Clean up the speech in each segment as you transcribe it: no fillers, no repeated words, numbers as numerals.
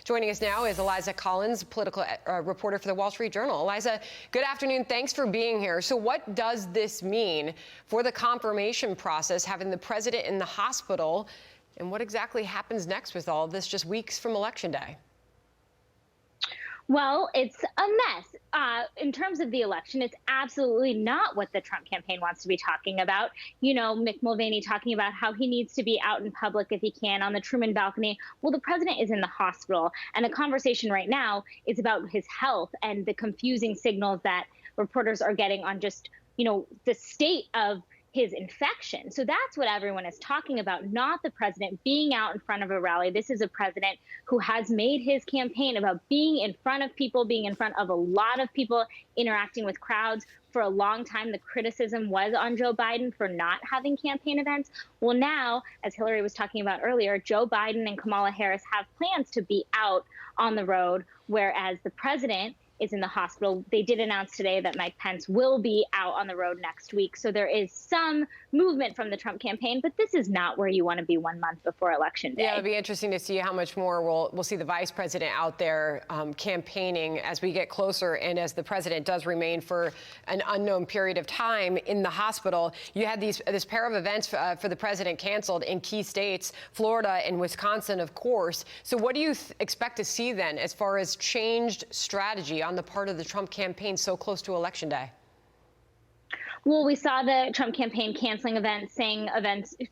Joining us now is Eliza Collins, political reporter for the Wall Street Journal. Eliza, good afternoon. Thanks for being here. So what does this mean for the confirmation process, having the president in the hospital, and what exactly happens next with all of this just weeks from Election Day? Well, it's a mess. In terms of the election, it's absolutely not what the Trump campaign wants to be talking about. You know, Mick Mulvaney talking about how he needs to be out in public if he can on the Truman balcony. Well, the president is in the hospital, and the conversation right now is about his health and the confusing signals that reporters are getting on just, the state of his infection. So that's what everyone is talking about, not the president being out in front of a rally. This is a president who has made his campaign about being in front of people, being in front of a lot of people, interacting with crowds. For a long time, the criticism was on Joe Biden for not having campaign events. Well, now, as Hillary was talking about earlier, Joe Biden and Kamala Harris have plans to be out on the road, whereas the president is in the hospital. They did announce today that Mike Pence will be out on the road next week. So there is some movement from the Trump campaign, but this is not where you want to be 1 month before Election Day. Yeah, it'll be interesting to see how much more we'll see the vice president out there campaigning as we get closer, and as the president does remain for an unknown period of time in the hospital. You had this pair of events for the president canceled in key states, Florida and Wisconsin, of course. So what do you expect to see then as far as changed strategy on the part of the Trump campaign so close to Election Day? Well, we saw the Trump campaign canceling events, saying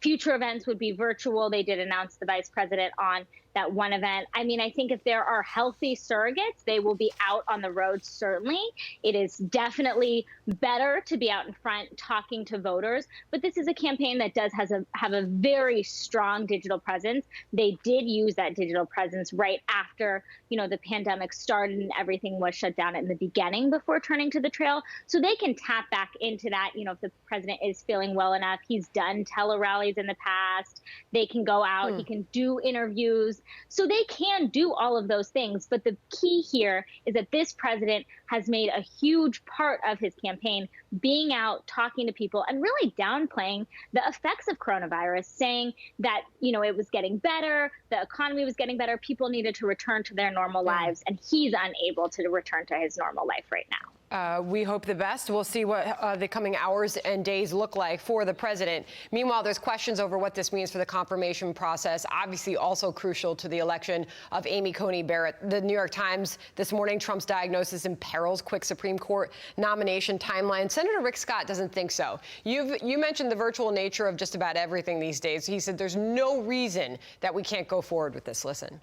future events would be virtual. They did announce the vice president on that one event. I mean, I think if there are healthy surrogates, they will be out on the road, certainly. It is definitely better to be out in front talking to voters. But this is a campaign that does have a very strong digital presence. They did use that digital presence right after, the pandemic started and everything was shut down in the beginning before turning to the trail. So they can tap back into that. If the president is feeling well enough, he's done tele-rallies in the past. They can go out, he can do interviews. So they can do all of those things. But the key here is that this president has made a huge part of his campaign being out, talking to people, and really downplaying the effects of coronavirus, saying that, it was getting better, the economy was getting better, people needed to return to their normal lives, and he's unable to return to his normal life right now. We hope the best. We'll see what the coming hours and days look like for the president. Meanwhile, there's questions over what this means for the confirmation process, obviously also crucial to the election of Amy Coney Barrett. The New York Times this morning, Trump's diagnosis imperils quick Supreme Court nomination timeline. Senator Rick Scott doesn't think so. You mentioned the virtual nature of just about everything these days. He said there's no reason that we can't go forward with this. Listen.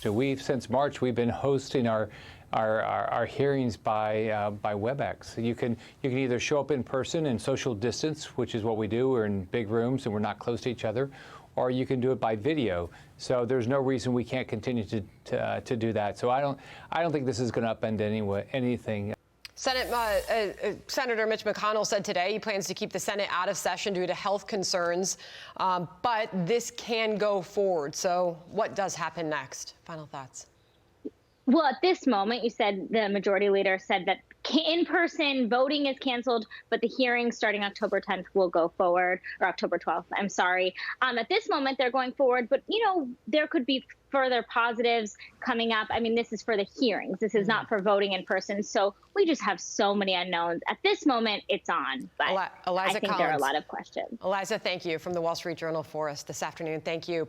So since March, we've been hosting our hearings by WebEx. You can either show up in person and social distance, which is what we do. We're in big rooms and we're not close to each other, or you can do it by video. So there's no reason we can't continue to do that. So I don't think this is going to upend anything. Senator Mitch McConnell said today he plans to keep the Senate out of session due to health concerns, but this can go forward. So what does happen next? Final thoughts. Well, at this moment, you said the majority leader said that in-person voting is canceled, but the hearing starting October 10th will go forward, or October 12th, I'm sorry. At this moment, they're going forward, but, there could be further positives coming up. I mean, this is for the hearings. This is not for voting in person. So we just have so many unknowns. At this moment, it's on, but Eliza I think Collins. there are a lot of questions. Eliza, thank you from the Wall Street Journal for us this afternoon. Thank you.